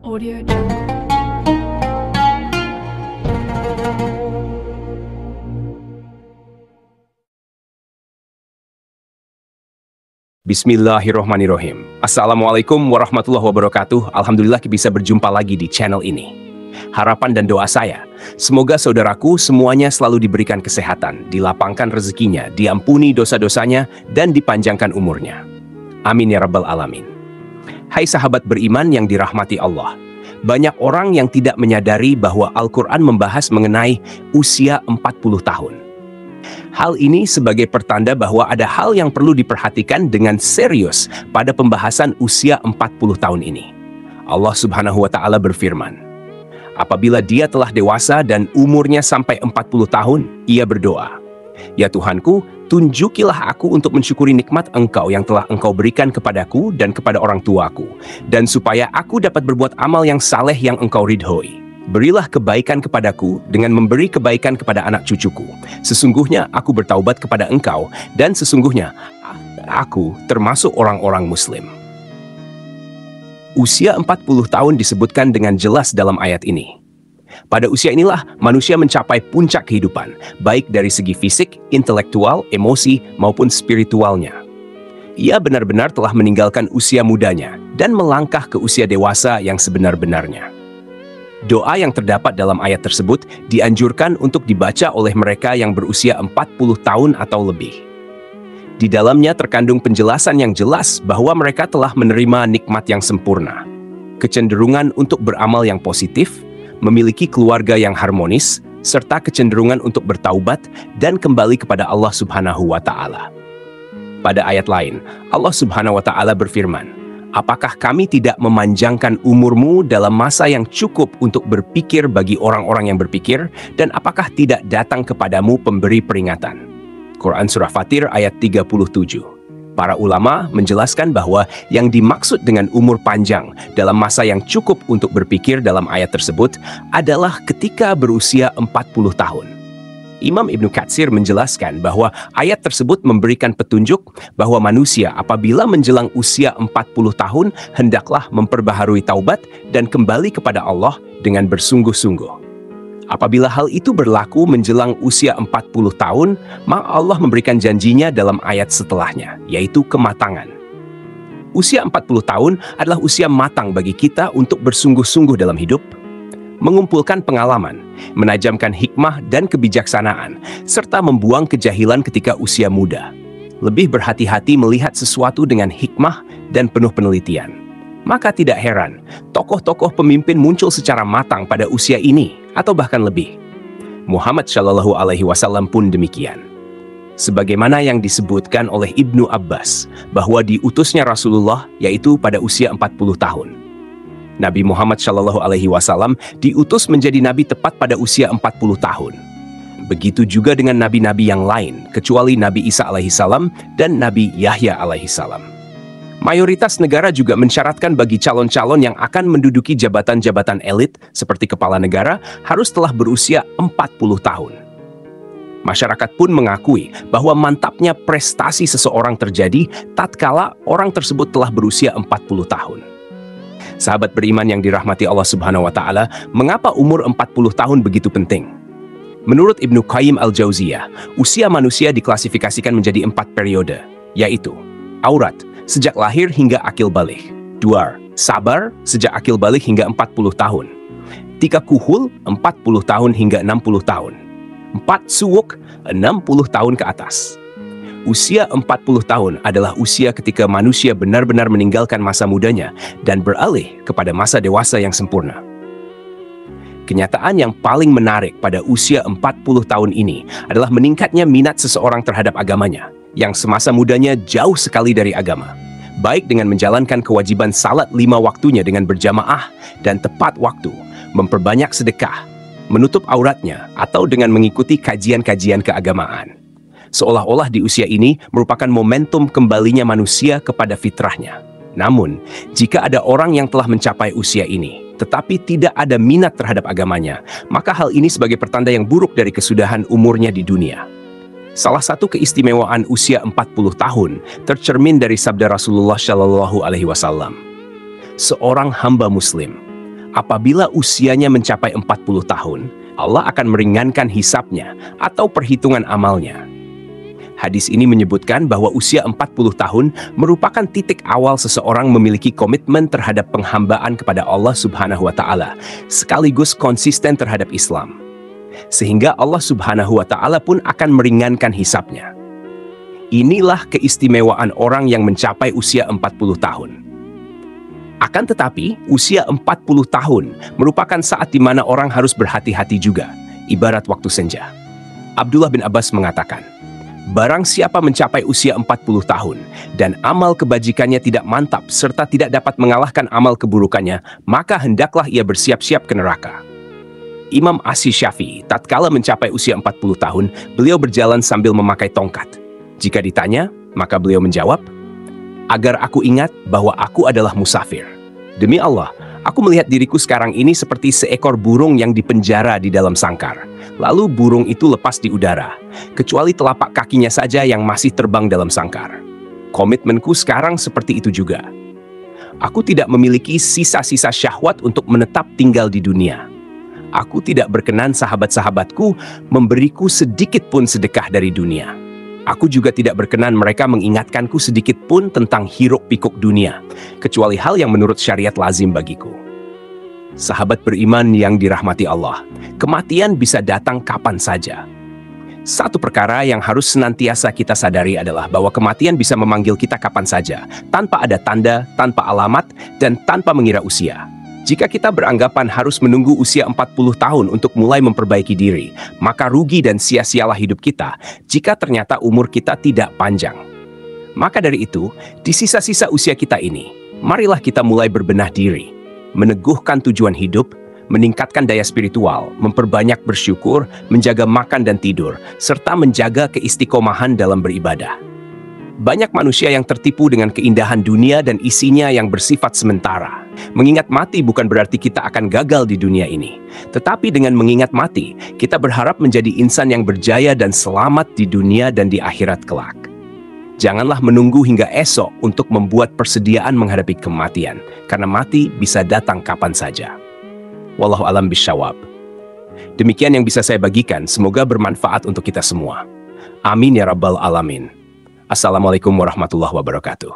Audio Jungle. Bismillahirrohmanirrohim. Assalamualaikum warahmatullahi wabarakatuh. Alhamdulillah bisa berjumpa lagi di channel ini. Harapan dan doa saya, semoga saudaraku semuanya selalu diberikan kesehatan, dilapangkan rezekinya, diampuni dosa-dosanya, dan dipanjangkan umurnya. Amin ya rabbal alamin. Hai sahabat beriman yang dirahmati Allah. Banyak orang yang tidak menyadari bahwa Al-Quran membahas mengenai usia 40 tahun. Hal ini sebagai pertanda bahwa ada hal yang perlu diperhatikan dengan serius pada pembahasan usia 40 tahun ini. Allah Subhanahu wa Ta'ala berfirman, apabila dia telah dewasa dan umurnya sampai 40 tahun, ia berdoa, ya Tuhanku, tunjukilah aku untuk mensyukuri nikmat Engkau yang telah Engkau berikan kepadaku dan kepada orang tuaku, dan supaya aku dapat berbuat amal yang saleh yang Engkau ridhoi. Berilah kebaikan kepadaku dengan memberi kebaikan kepada anak cucuku. Sesungguhnya aku bertaubat kepada Engkau, dan sesungguhnya aku termasuk orang-orang Muslim. Usia 40 tahun disebutkan dengan jelas dalam ayat ini. Pada usia inilah manusia mencapai puncak kehidupan, baik dari segi fisik, intelektual, emosi, maupun spiritualnya. Ia benar-benar telah meninggalkan usia mudanya dan melangkah ke usia dewasa yang sebenar-benarnya. Doa yang terdapat dalam ayat tersebut dianjurkan untuk dibaca oleh mereka yang berusia 40 tahun atau lebih. Di dalamnya terkandung penjelasan yang jelas bahwa mereka telah menerima nikmat yang sempurna, kecenderungan untuk beramal yang positif, memiliki keluarga yang harmonis, serta kecenderungan untuk bertaubat dan kembali kepada Allah Subhanahu wa Ta'ala. Pada ayat lain, Allah Subhanahu wa Ta'ala berfirman, apakah kami tidak memanjangkan umurmu dalam masa yang cukup untuk berpikir bagi orang-orang yang berpikir, dan apakah tidak datang kepadamu pemberi peringatan? Quran Surah Fatir ayat 37. Para ulama menjelaskan bahwa yang dimaksud dengan umur panjang dalam masa yang cukup untuk berpikir dalam ayat tersebut adalah ketika berusia 40 tahun. Imam Ibnu Katsir menjelaskan bahwa ayat tersebut memberikan petunjuk bahwa manusia apabila menjelang usia 40 tahun hendaklah memperbaharui taubat dan kembali kepada Allah dengan bersungguh-sungguh. Apabila hal itu berlaku menjelang usia 40 tahun, maka Allah memberikan janjinya dalam ayat setelahnya, yaitu kematangan. Usia 40 tahun adalah usia matang bagi kita untuk bersungguh-sungguh dalam hidup, mengumpulkan pengalaman, menajamkan hikmah dan kebijaksanaan, serta membuang kejahilan ketika usia muda. Lebih berhati-hati melihat sesuatu dengan hikmah dan penuh penelitian. Maka tidak heran, tokoh-tokoh pemimpin muncul secara matang pada usia ini, atau bahkan lebih. Muhammad Shallallahu Alaihi Wasallam pun demikian. Sebagaimana yang disebutkan oleh Ibnu Abbas, bahwa diutusnya Rasulullah yaitu pada usia 40 tahun. Nabi Muhammad Shallallahu Alaihi Wasallam diutus menjadi nabi tepat pada usia 40 tahun. Begitu juga dengan nabi-nabi yang lain, kecuali Nabi Isa alaihi salam dan Nabi Yahya alaihi salam. Mayoritas negara juga mensyaratkan bagi calon-calon yang akan menduduki jabatan-jabatan elit seperti kepala negara harus telah berusia 40 tahun. Masyarakat pun mengakui bahwa mantapnya prestasi seseorang terjadi tatkala orang tersebut telah berusia 40 tahun. Sahabat beriman yang dirahmati Allah Subhanahu wa Ta'ala, mengapa umur 40 tahun begitu penting? Menurut Ibnu Qayyim al-Jauziyah, usia manusia diklasifikasikan menjadi 4 periode, yaitu aurat, sejak lahir hingga akil balik. 2. Sabar, sejak akil balik hingga 40 tahun. 3. Kuhul, 40 tahun hingga 60 tahun. 4. Suwuk, 60 tahun ke atas. Usia 40 tahun adalah usia ketika manusia benar-benar meninggalkan masa mudanya dan beralih kepada masa dewasa yang sempurna. Kenyataan yang paling menarik pada usia 40 tahun ini adalah meningkatnya minat seseorang terhadap agamanya, yang semasa mudanya jauh sekali dari agama, baik dengan menjalankan kewajiban salat 5 waktunya dengan berjamaah dan tepat waktu, memperbanyak sedekah, menutup auratnya, atau dengan mengikuti kajian-kajian keagamaan. Seolah-olah di usia ini merupakan momentum kembalinya manusia kepada fitrahnya. Namun, jika ada orang yang telah mencapai usia ini, tetapi tidak ada minat terhadap agamanya, maka hal ini sebagai pertanda yang buruk dari kesudahan umurnya di dunia. Salah satu keistimewaan usia 40 tahun tercermin dari sabda Rasulullah Shallallahu Alaihi Wasallam. Seorang hamba muslim Apabila usianya mencapai 40 tahun, Allah akan meringankan hisabnya atau perhitungan amalnya. Hadis ini menyebutkan bahwa usia 40 tahun merupakan titik awal seseorang memiliki komitmen terhadap penghambaan kepada Allah Subhanahu wa Ta'ala, sekaligus konsisten terhadap Islam. Sehingga Allah Subhanahu wa Ta'ala pun akan meringankan hisabnya. Inilah keistimewaan orang yang mencapai usia 40 tahun. Akan tetapi, usia 40 tahun merupakan saat di mana orang harus berhati-hati juga, ibarat waktu senja. Abdullah bin Abbas mengatakan, barang siapa mencapai usia 40 tahun dan amal kebajikannya tidak mantap serta tidak dapat mengalahkan amal keburukannya, maka hendaklah ia bersiap-siap ke neraka. Imam Asy-Syafi'i tatkala mencapai usia 40 tahun, beliau berjalan sambil memakai tongkat. Jika ditanya, maka beliau menjawab, agar aku ingat bahwa aku adalah musafir. Demi Allah, aku melihat diriku sekarang ini seperti seekor burung yang dipenjara di dalam sangkar. Lalu burung itu lepas di udara, kecuali telapak kakinya saja yang masih terbang dalam sangkar. Komitmenku sekarang seperti itu juga. Aku tidak memiliki sisa-sisa syahwat untuk menetap tinggal di dunia. Aku tidak berkenan sahabat-sahabatku memberiku sedikit pun sedekah dari dunia. Aku juga tidak berkenan mereka mengingatkanku sedikit pun tentang hiruk-pikuk dunia, kecuali hal yang menurut syariat lazim bagiku. Sahabat beriman yang dirahmati Allah, kematian bisa datang kapan saja. Satu perkara yang harus senantiasa kita sadari adalah bahwa kematian bisa memanggil kita kapan saja, tanpa ada tanda, tanpa alamat, dan tanpa mengira usia. Jika kita beranggapan harus menunggu usia 40 tahun untuk mulai memperbaiki diri, maka rugi dan sia-sialah hidup kita jika ternyata umur kita tidak panjang. Maka dari itu, di sisa-sisa usia kita ini, marilah kita mulai berbenah diri, meneguhkan tujuan hidup, meningkatkan daya spiritual, memperbanyak bersyukur, menjaga makan dan tidur, serta menjaga keistiqomahan dalam beribadah. Banyak manusia yang tertipu dengan keindahan dunia dan isinya yang bersifat sementara. Mengingat mati bukan berarti kita akan gagal di dunia ini. Tetapi dengan mengingat mati, kita berharap menjadi insan yang berjaya dan selamat di dunia dan di akhirat kelak. Janganlah menunggu hingga esok untuk membuat persediaan menghadapi kematian, karena mati bisa datang kapan saja. Wallahu a'lam bishawab. Demikian yang bisa saya bagikan, semoga bermanfaat untuk kita semua. Amin ya rabbal alamin. Assalamualaikum warahmatullahi wabarakatuh.